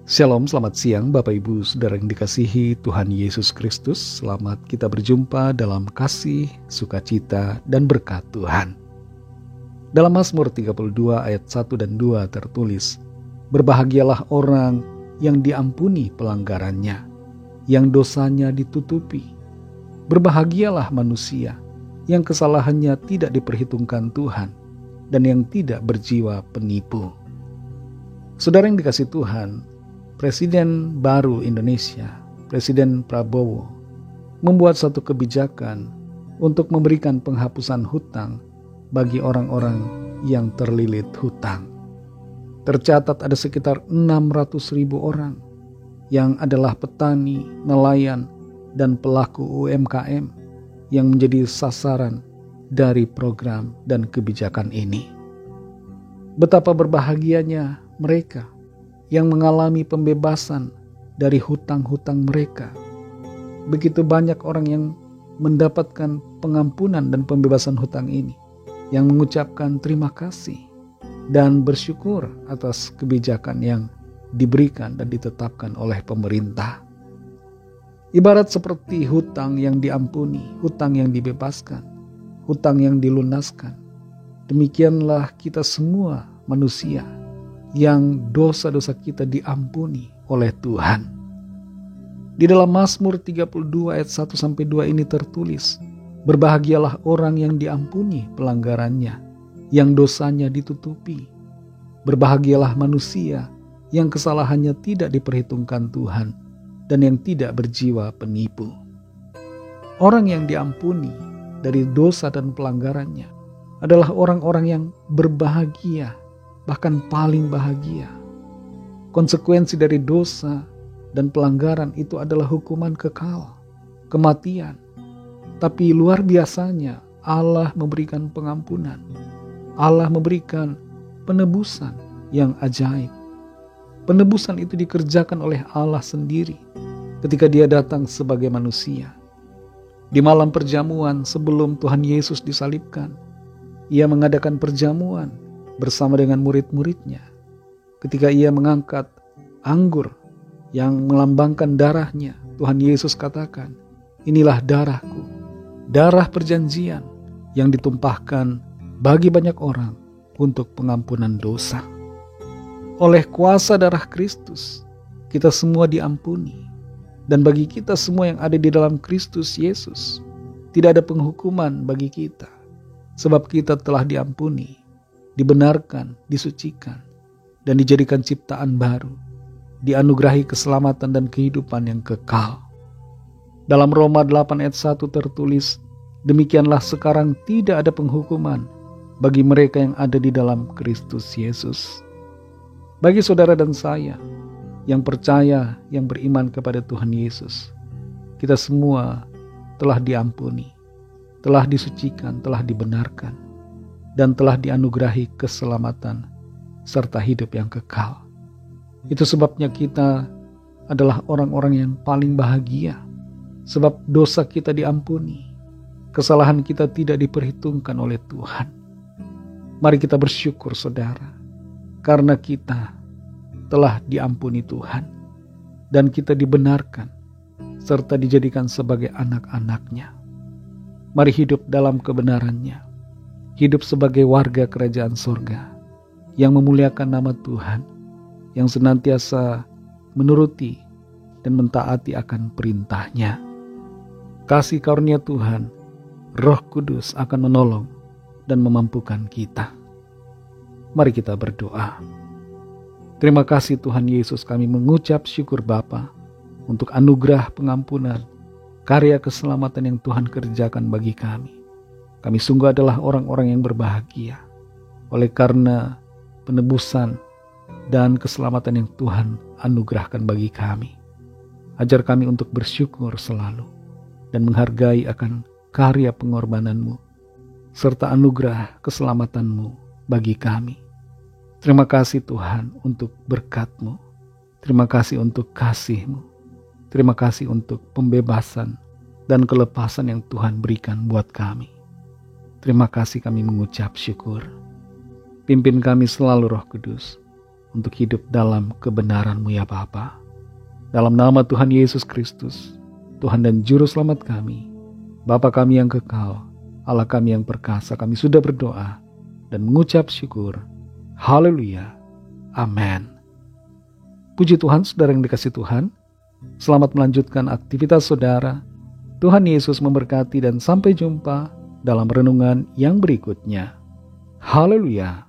Shalom, selamat siang Bapak Ibu Saudara yang dikasihi Tuhan Yesus Kristus. Selamat kita berjumpa dalam kasih, sukacita, dan berkat Tuhan. Dalam Mazmur 32 ayat 1 dan 2 tertulis, "Berbahagialah orang yang diampuni pelanggarannya, yang dosanya ditutupi. Berbahagialah manusia yang kesalahannya tidak diperhitungkan Tuhan, dan yang tidak berjiwa penipu." Saudara yang dikasihi Tuhan, Presiden baru Indonesia, Presiden Prabowo, membuat satu kebijakan untuk memberikan penghapusan hutang bagi orang-orang yang terlilit hutang. Tercatat ada sekitar 600.000 orang yang adalah petani, nelayan, dan pelaku UMKM yang menjadi sasaran dari program dan kebijakan ini. Betapa berbahagianya mereka yang mengalami pembebasan dari hutang-hutang mereka. Begitu banyak orang yang mendapatkan pengampunan dan pembebasan hutang ini, yang mengucapkan terima kasih dan bersyukur atas kebijakan yang diberikan dan ditetapkan oleh pemerintah. Ibarat seperti hutang yang diampuni, hutang yang dibebaskan, hutang yang dilunaskan. Demikianlah kita semua manusia yang dosa-dosa kita diampuni oleh Tuhan. Di dalam Mazmur 32 ayat 1-2 ini tertulis, "Berbahagialah orang yang diampuni pelanggarannya, yang dosanya ditutupi. Berbahagialah manusia yang kesalahannya tidak diperhitungkan Tuhan, dan yang tidak berjiwa penipu." Orang yang diampuni dari dosa dan pelanggarannya adalah orang-orang yang berbahagia, bahkan paling bahagia. Konsekuensi dari dosa dan pelanggaran itu adalah hukuman kekal, kematian. Tapi luar biasanya Allah memberikan pengampunan. Allah memberikan penebusan yang ajaib. Penebusan itu dikerjakan oleh Allah sendiri ketika Dia datang sebagai manusia. Di malam perjamuan sebelum Tuhan Yesus disalibkan, Ia mengadakan perjamuan bersama dengan murid-muridnya. Ketika Ia mengangkat anggur yang melambangkan darahnya, Tuhan Yesus katakan, "Inilah darahku, darah perjanjian yang ditumpahkan bagi banyak orang untuk pengampunan dosa." Oleh kuasa darah Kristus, kita semua diampuni. Dan bagi kita semua yang ada di dalam Kristus Yesus, tidak ada penghukuman bagi kita, sebab kita telah diampuni, dibenarkan, disucikan, dan dijadikan ciptaan baru, dianugerahi keselamatan dan kehidupan yang kekal. Dalam Roma 8 ayat 1 tertulis, "Demikianlah sekarang tidak ada penghukuman bagi mereka yang ada di dalam Kristus Yesus." Bagi saudara dan saya yang percaya, yang beriman kepada Tuhan Yesus, kita semua telah diampuni, telah disucikan, telah dibenarkan, dan telah dianugerahi keselamatan serta hidup yang kekal. Itu sebabnya kita adalah orang-orang yang paling bahagia, sebab dosa kita diampuni, kesalahan kita tidak diperhitungkan oleh Tuhan. Mari kita bersyukur saudara, karena kita telah diampuni Tuhan, dan kita dibenarkan serta dijadikan sebagai anak-anak-Nya. Mari hidup dalam kebenaran-Nya, hidup sebagai warga kerajaan sorga yang memuliakan nama Tuhan, yang senantiasa menuruti dan mentaati akan perintah-Nya. Kasih karunia Tuhan, Roh Kudus akan menolong dan memampukan kita. Mari kita berdoa. Terima kasih Tuhan Yesus, kami mengucap syukur Bapa untuk anugerah pengampunan, karya keselamatan yang Tuhan kerjakan bagi kami. Kami sungguh adalah orang-orang yang berbahagia oleh karena penebusan dan keselamatan yang Tuhan anugerahkan bagi kami. Ajar kami untuk bersyukur selalu dan menghargai akan karya pengorbanan-Mu serta anugerah keselamatan-Mu bagi kami. Terima kasih Tuhan untuk berkat-Mu. Terima kasih untuk kasih-Mu. Terima kasih untuk pembebasan dan kelepasan yang Tuhan berikan buat kami. Terima kasih, kami mengucap syukur. Pimpin kami selalu Roh Kudus. untuk hidup dalam kebenaran-Mu ya Bapa. Dalam nama Tuhan Yesus Kristus, Tuhan dan Juru Selamat kami, Bapa kami yang kekal, Allah kami yang perkasa, kami sudah berdoa dan mengucap syukur. Haleluya. Amin. Puji Tuhan, saudara yang dikasihi Tuhan. Selamat melanjutkan aktivitas saudara. Tuhan Yesus memberkati dan sampai jumpa dalam renungan yang berikutnya. Haleluya.